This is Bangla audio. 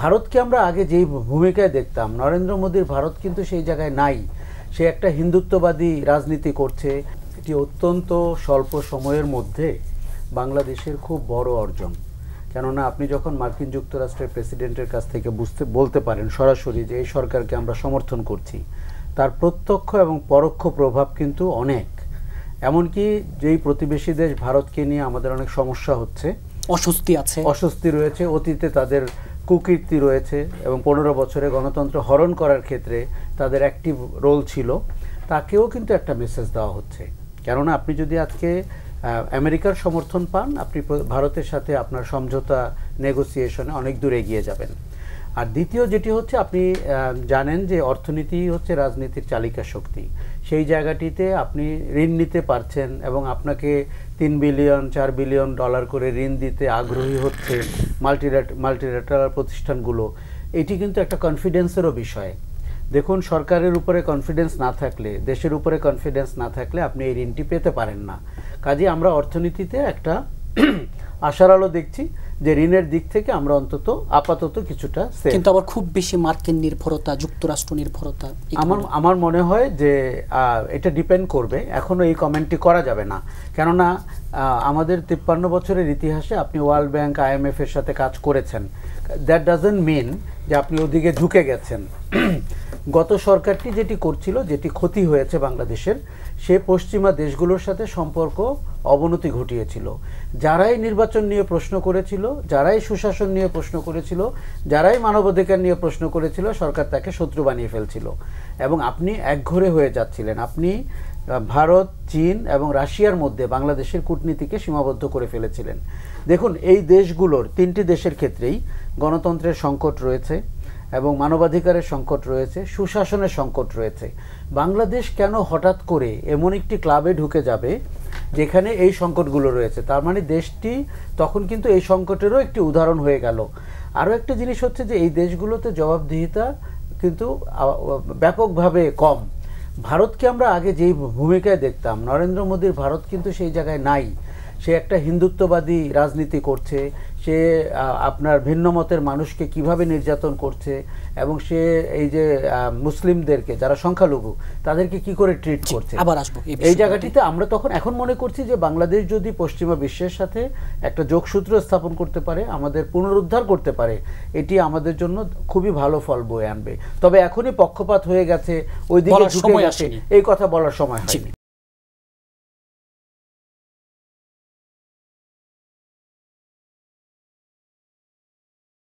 ভারতকে আমরা আগে যেই ভূমিকায় দেখতাম, নরেন্দ্র মোদীর ভারত কিন্তু সেই জায়গায় নাই। সে একটা হিন্দুত্ববাদী রাজনীতি করছে। এটি অত্যন্ত স্বল্প সময়ের মধ্যে বাংলাদেশের খুব বড় অর্জন। কেননা আপনি যখন মার্কিন যুক্তরাষ্ট্রের প্রেসিডেন্টের কাছ থেকে বলতে পারেন সরাসরি যে এই সরকারকে আমরা সমর্থন করছি, তার প্রত্যক্ষ এবং পরোক্ষ প্রভাব কিন্তু অনেক। এমনকি যেই প্রতিবেশী দেশ ভারতকে নিয়ে আমাদের অনেক সমস্যা হচ্ছে, অস্বস্তি রয়েছে, অতীতে তাদের কুকীর্তি রয়েছে এবং 15 বছরে গণতন্ত্র হরণ করার ক্ষেত্রে তাদের অ্যাক্টিভ রোল ছিল, তাকেও কিন্তু একটা মেসেজ দেওয়া হচ্ছে। কেননা আপনি যদি আজকে আমেরিকার সমর্থন পান, আপনি ভারতের সাথে আপনার সমঝোতা নেগোসিয়েশনে অনেক দূর এগিয়ে যাবেন। আর দ্বিতীয় যেটি হচ্ছে, আপনি জানেন যে অর্থনীতি হচ্ছে রাজনীতির চালিকা শক্তি। সেই জায়গাটিতে আপনি ঋণ নিতে পারছেন এবং আপনাকে 3 বিলিয়ন 4 বিলিয়ন ডলার করে ঋণ দিতে আগ্রহী হচ্ছে মাল্টিল্যাটারাল প্রতিষ্ঠানগুলো। এটি কিন্তু একটা কনফিডেন্সেরও বিষয়। দেখুন, সরকারের উপরে কনফিডেন্স না থাকলে, দেশের উপরে কনফিডেন্স না থাকলে আপনি এই ঋণটি পেতে পারেন না। কাজে আমরা অর্থনীতিতে একটা আশার আলো দেখছি যে ঋণের দিক থেকে আমরা অন্তত আপাতত কিছুটা সেফ। কিন্তু আবার খুব বেশি মার্কিন নির্ভরতা, যুক্তরাষ্ট্র নির্ভরতা, আমার মনে হয় যে এটা ডিপেন্ড করবে। এখনো এই কমেন্টটি করা যাবে না, কেননা আমাদের 53 বছরের ইতিহাসে আপনি ওয়ার্ল্ড ব্যাংক, IMF এর সাথে কাজ করেছেন। দ্যাট ডাজন্ট মিন যে আপনি ওদিকে ঝুঁকে গেছেন। গত সরকারটি যেটি করছিল, যেটি ক্ষতি হয়েছে বাংলাদেশের, সে পশ্চিমা দেশগুলোর সাথে সম্পর্ক অবনতি ঘটিয়েছিল। যারাই নির্বাচন নিয়ে প্রশ্ন করেছিল, যারাই সুশাসন নিয়ে প্রশ্ন করেছিল, যারাই মানবাধিকার নিয়ে প্রশ্ন করেছিল, সরকার তাকে শত্রু বানিয়ে ফেলছিল এবং আপনি একঘরে হয়ে যাচ্ছিলেন। আপনি ভারত, চীন এবং রাশিয়ার মধ্যে বাংলাদেশের কূটনীতিকে সীমাবদ্ধ করে ফেলেছিলেন। দেখুন, এই দেশগুলোর 3টি দেশের ক্ষেত্রেই গণতন্ত্রের সংকট রয়েছে এবং মানবাধিকারের সংকট রয়েছে, সুশাসনের সংকট রয়েছে। বাংলাদেশ কেন হঠাৎ করে এমন একটি ক্লাবে ঢুকে যাবে যেখানে এই সংকটগুলো রয়েছে? তার মানে দেশটি তখন কিন্তু এই সংকটেরও একটি উদাহরণ হয়ে গেল। আরও একটা জিনিস হচ্ছে যে এই দেশগুলোতে জবাবদিহিতা কিন্তু ব্যাপকভাবে কম। ভারতকে আমরা আগে যেই ভূমিকায় দেখতাম, নরেন্দ্র মোদীর ভারত কিন্তু সেই জায়গায় নাই। সে একটা হিন্দুত্ববাদী রাজনীতি করছে, সে আপনার ভিন্ন মতের মানুষকে কিভাবে নির্যাতন করছে এবং সে এই যে মুসলিমদেরকে, যারা সংখ্যালঘু, তাদেরকে কি করে ট্রিট করছে। এই জায়গাটিতে আমরা এখন মনে করছি যে বাংলাদেশ যদি পশ্চিমা বিশ্বের সাথে একটা যোগসূত্র স্থাপন করতে পারে, আমাদের পুনরুদ্ধার করতে পারে, এটি আমাদের জন্য খুবই ভালো ফল বয়ে আনবে। তবে এখনই পক্ষপাত হয়ে গেছে, ওই দিকে ঝুঁকে গেছে, এই কথা বলার সময় হয়নি।